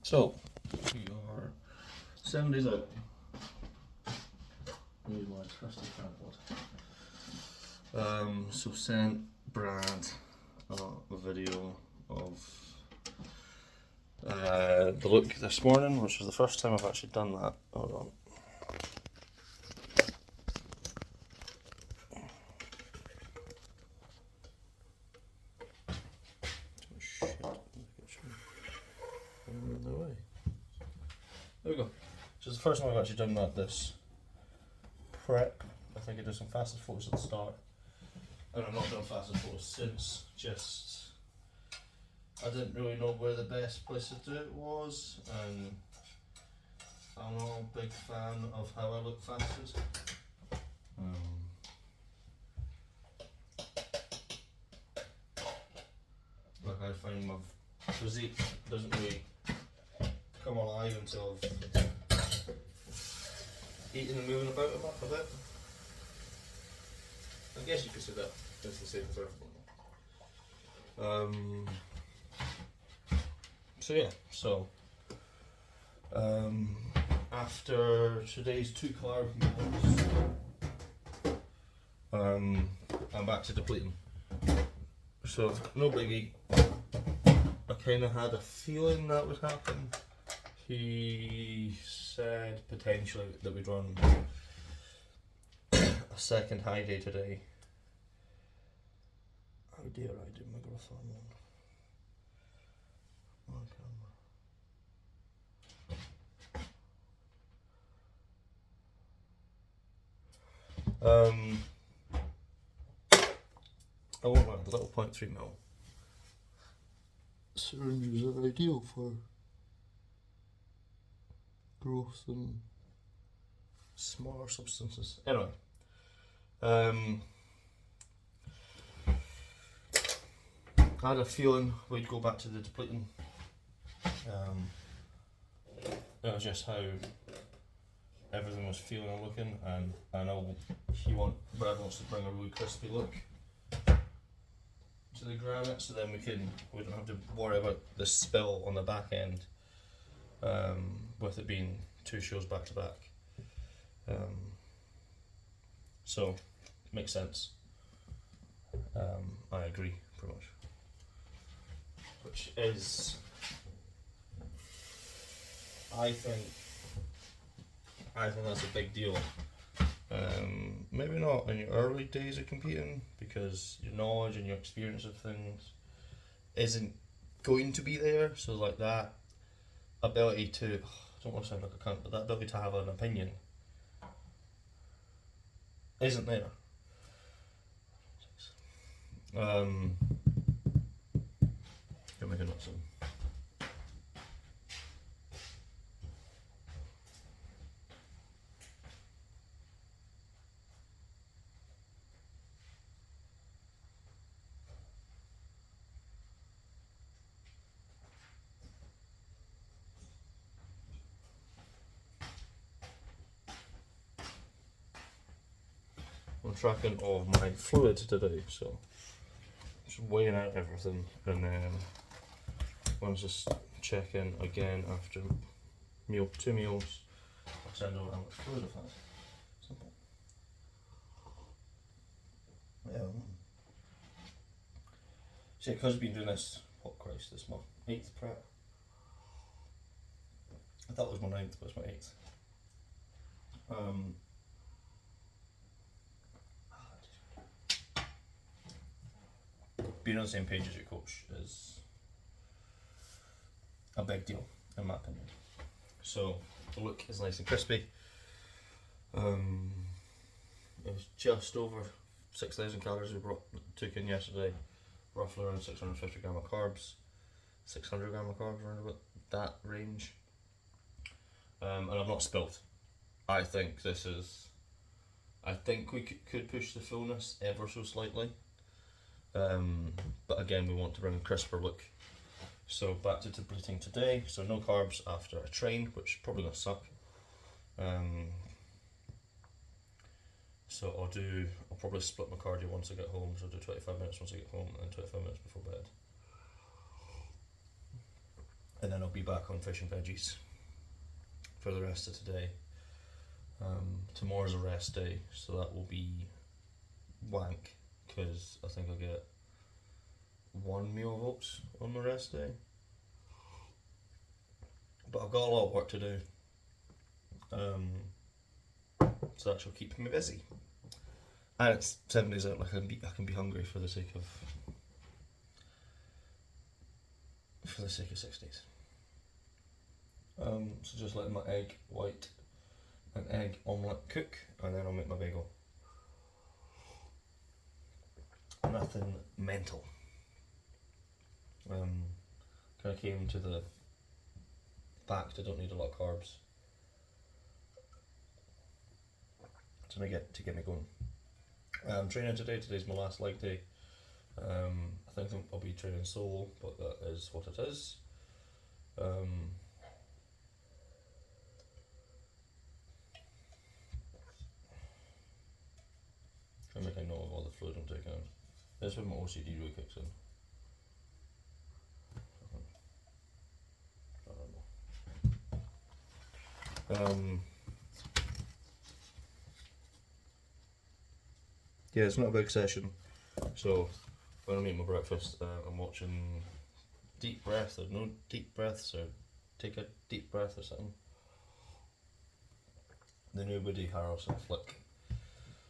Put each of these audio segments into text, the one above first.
So, we are 7 days out. Here's my trusty tripod. So sent Brad a video of the look this morning, which was the first time I've actually done that. Hold on. Oh shit, no way. There we go. So it's the first time I've actually done that, this prep. I think I did some fastest photos at the start. And I've not done fastest photos since, just I didn't really know where the best place to do it was, and I'm not a big fan of how I look fasted. Like I find my physique doesn't really come alive until I've eaten and moving about a bit. I guess you could say that it's the same for everyone. After today's 2 carb meals, I'm back to depleting. So no biggie. I kind of had a feeling that would happen. He said potentially that we'd run a second high day today. How dare I do my growth hormone on camera? I want a little 0.3 ml syringes are ideal for growth and smaller substances. Anyway, I had a feeling we'd go back to the depleting. It was just how everything was feeling and looking, and I know Brad wants to bring a really crispy look to the granite, so then we don't have to worry about the spill on the back end, with it being 2 shows back to back. So makes sense. I agree pretty much, which is, I think that's a big deal. Maybe not in your early days of competing, because your knowledge and your experience of things isn't going to be there. So like that ability to, I don't want to sound like a cunt, but that ability to have an opinion isn't there. You're making up some. I'm tracking all of my fluid today, so just weighing out everything, and then once just check in again after 2 meals, I'll send over how much fluid I've had. Simple. Yeah. See, because I've been doing this, this is my 8th prep. I thought it was my 9th, but it's my 8th. Being on the same page as your coach is a big deal, in my opinion. So the look is nice and crispy. It was just over 6,000 calories we took in yesterday, roughly around 650 gram of carbs, 600 gram of carbs, around about that range. And I've not spilt. I think we could push the fullness ever so slightly. But again, we want to bring a crisper look. So back to depleting today. So no carbs after a train, which is probably gonna suck. So I'll probably split my cardio once I get home. So I'll do 25 minutes once I get home, and then 25 minutes before bed. and then I'll be back on fish and veggies for the rest of today. Tomorrow's a rest day, so that will be wank, because I think I'll get 1 meal of oats on my rest day. But I've got a lot of work to do, so that shall keep me busy. And it's 7 days out, like I can be hungry for the sake of 6 days. So just letting my egg white and egg omelette cook, and then I'll make my bagel. Nothing mental. Kind of came to the fact I don't need a lot of carbs to get me going. I'm training today. Today's my last leg day. I think I'll be training solo, but that is what it is. Try to make a note of all the fluid I'm taking out. This is when my OCD really kicks in. Yeah, it's not a big session, so when I'm eating my breakfast, I'm watching deep breath, or no deep breaths, or take a deep breath or something. The new Woody Harrelson flick,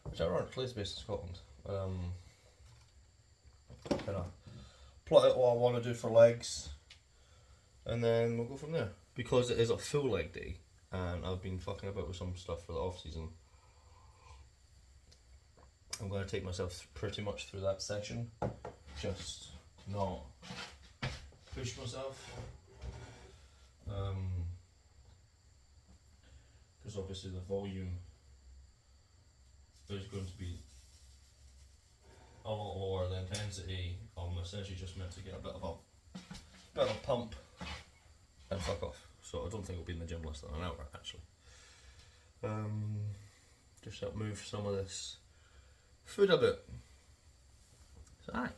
which ironically is based in Scotland. Kind of plot out what I want to do for legs, and then we'll go from there. Because it is a full leg day, and I've been fucking about with some stuff for the off season, I'm going to take myself pretty much through that session, just not push myself, because obviously the volume is going to be a lot lower. The intensity, I'm essentially just meant to get a bit of a pump and fuck off. So I don't think I'll be in the gym less than an hour actually. Just help move some of this food a bit. So aye.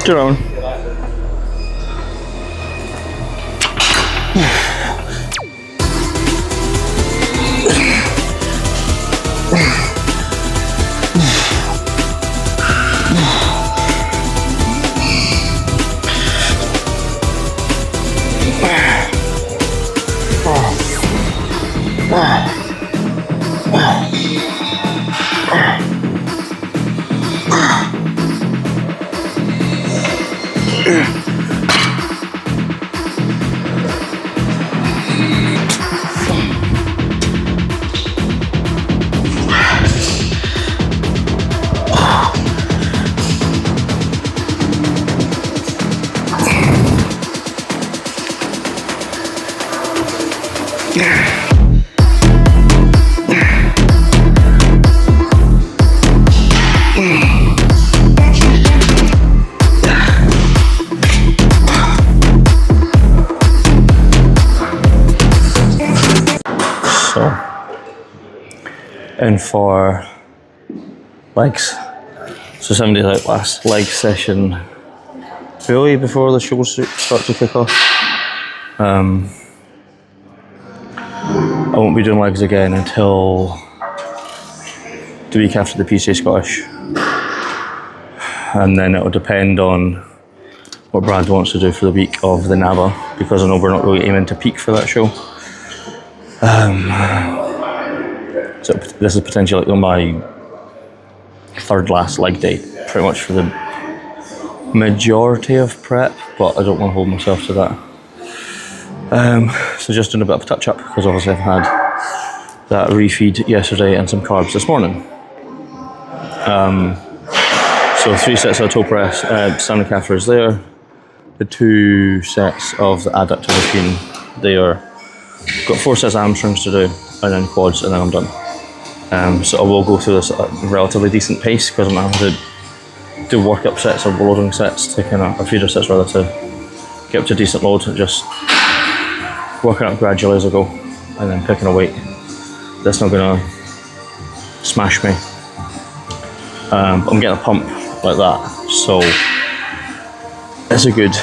Your own. In for legs. So 7 days out, last leg session fully before the show start to kick off. I won't be doing legs again until the week after the PCA Scottish. And then it'll depend on what Brad wants to do for the week of the NABA, because I know we're not really aiming to peak for that show. So this is potentially like my third last leg day, pretty much for the majority of prep, but I don't want to hold myself to that. So just doing a bit of a touch up, because obviously I've had that refeed yesterday and some carbs this morning. So 3 sets of toe press, standing calf raise there. The 2 sets of the adductor machine there. Got 4 sets of hamstrings to do, and then quads, and then I'm done. So I will go through this at a relatively decent pace, because I'm having to do work-up sets or loading sets to kind of, or feeder sets rather, to get up to decent load, just working up gradually as I go, and then picking a weight that's not gonna smash me. But I'm getting a pump like that, so it's a good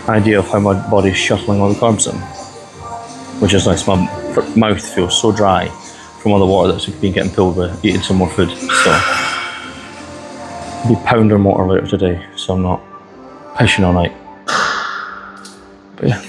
idea of how my body's shuttling all the carbs in, which is nice. My mouth feels so dry from all the water that's been getting pulled with eating some more food, so I'll be pounding water later today, so I'm not pissing all night. But yeah.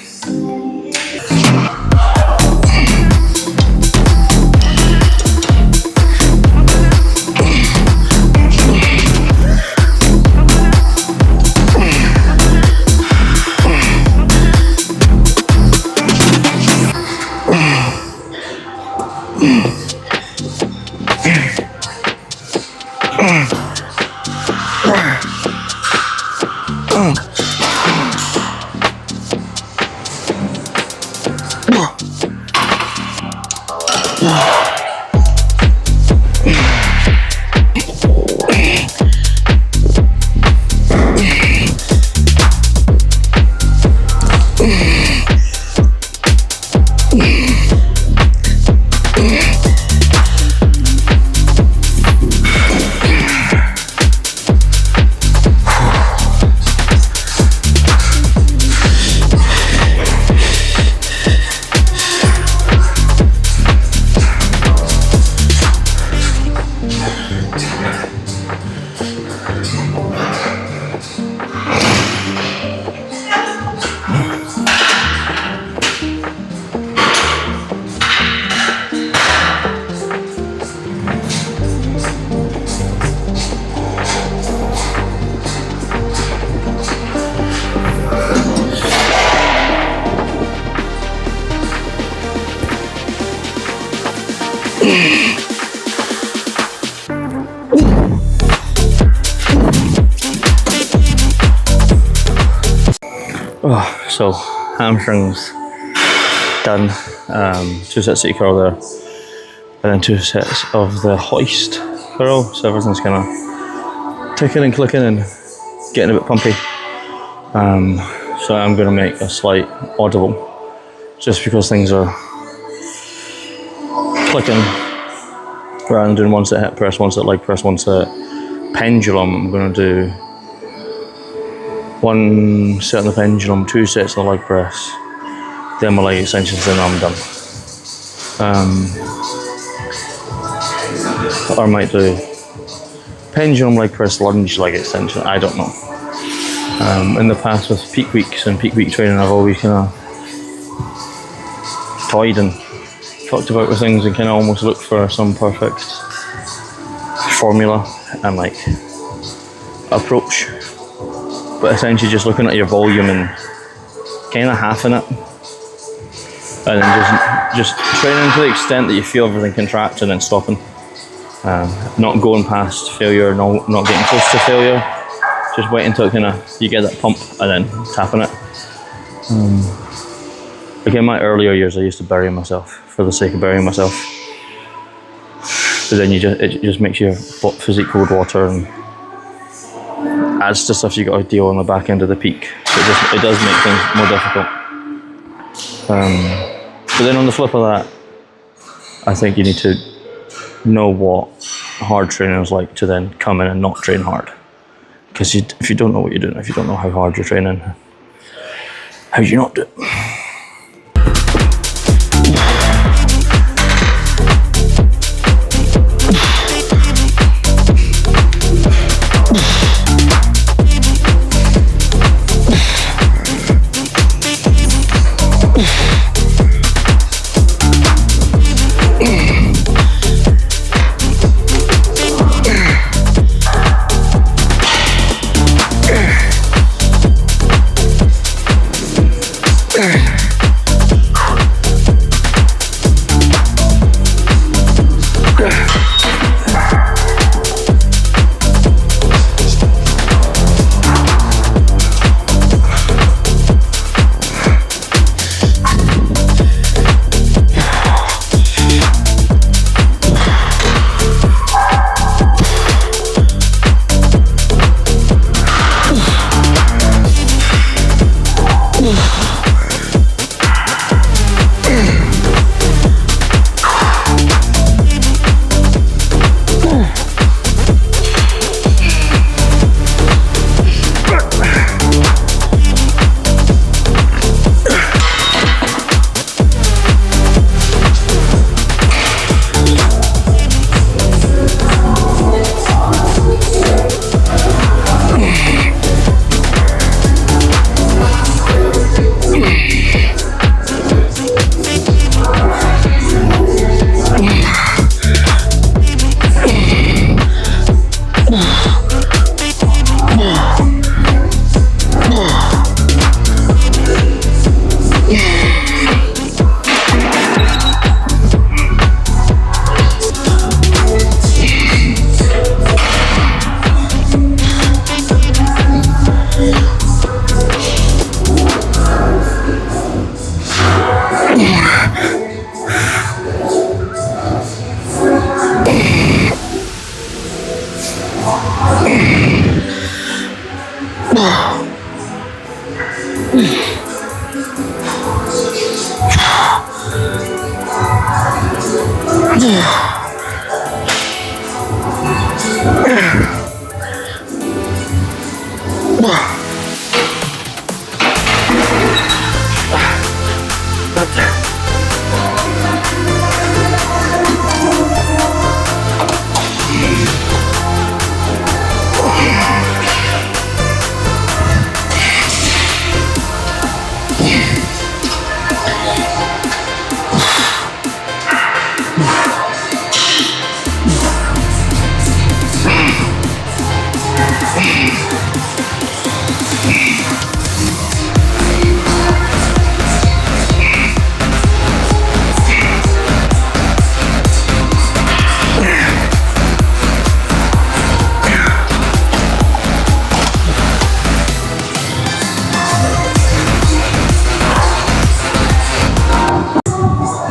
So hamstrings done, 2 sets of curl there, and then 2 sets of the hoist curl, so everything's kind of ticking and clicking and getting a bit pumpy. So I'm going to make a slight audible, just because things are clicking. Rather than doing 1 set hip press, 1 set leg press, 1 set pendulum, I'm going to do 1 set on the pendulum, 2 sets on the leg press, then my leg extensions, then I'm done. Or I might do pendulum, leg press, lunge, leg extension, I don't know. In the past with peak weeks and peak week training, I've always kind of toyed and talked about with things and kind of almost looked for some perfect formula and like approach. But essentially just looking at your volume and kind of halving it, and then just training to the extent that you feel everything contract and then stopping, not going past failure, not getting close to failure, just waiting until kind of you get that pump and then tapping it. Like in my earlier years, I used to bury myself for the sake of burying myself, but then it just makes your physique cold water and adds to stuff you got to deal on the back end of the peak, so it does make things more difficult. But then on the flip of that, I think you need to know what hard training is like to then come in and not train hard. Because if you don't know what you're doing, if you don't know how hard you're training, how do you not do it?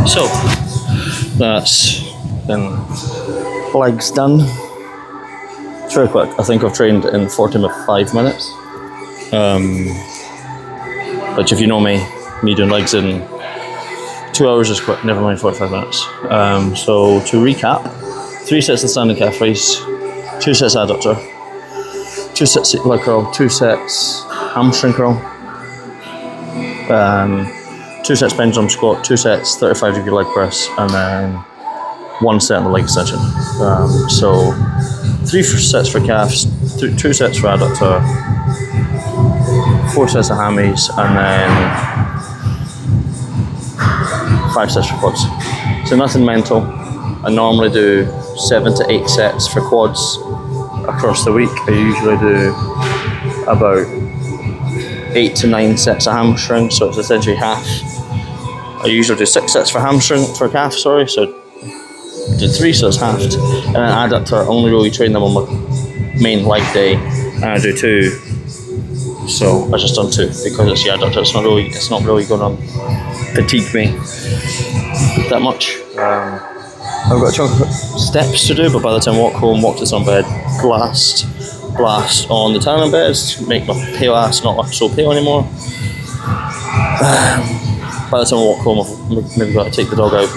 So that's then legs done. It's very quick. I think I've trained in 45 minutes. But if you know me doing legs in 2 hours is quick, never mind 45 minutes. So to recap, 3 sets of standing calf raise, 2 sets adductor, 2 sets leg curl, 2 sets hamstring curl, 2 sets pendulum squat, 2 sets 35-degree leg press, and then 1 set on the leg extension. So 3 sets for calves, 2 sets for adductor, 4 sets of hammies, and then 5 sets for quads. So nothing mental. I normally do 7 to 8 sets for quads across the week. I usually do about 8 to 9 sets of hamstring, so it's essentially half. I usually do 6 sets for calf, so do 3, so it's halved. And then adductor, I only really train them on my main leg day, and I do 2. So I just done 2 because it's the adductor. It's not really going to fatigue me that much. I've got a chunk of steps to do, but by the time I walk home, walk to some bed, blast on the tanning beds to make my pale ass not so pale anymore. By the time I walk home, I've maybe got to take the dog out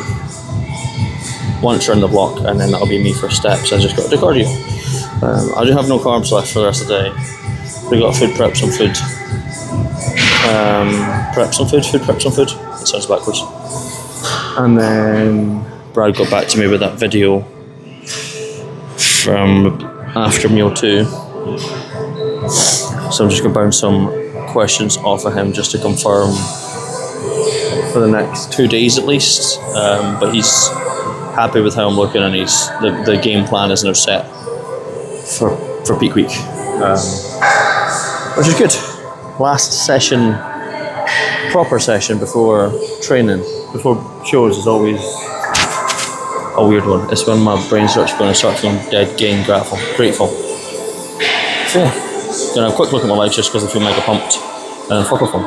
once around the block, and then that'll be me for steps. I just got to do cardio. I do have no carbs left for the rest of the day. We got food, prep some food. Prep some food. That sounds backwards. And then Brad got back to me with that video from after meal 2. So I'm just going to bounce some questions off of him just to confirm for the next 2 days at least. But he's happy with how I'm looking, and the game plan is now set for peak week. Which is good. Last session, proper session before training, before shows is always a weird one. It's when my brain starts feeling dead, grateful. So yeah, gonna have a quick look at my life just because I feel mega pumped, and then fuck off one.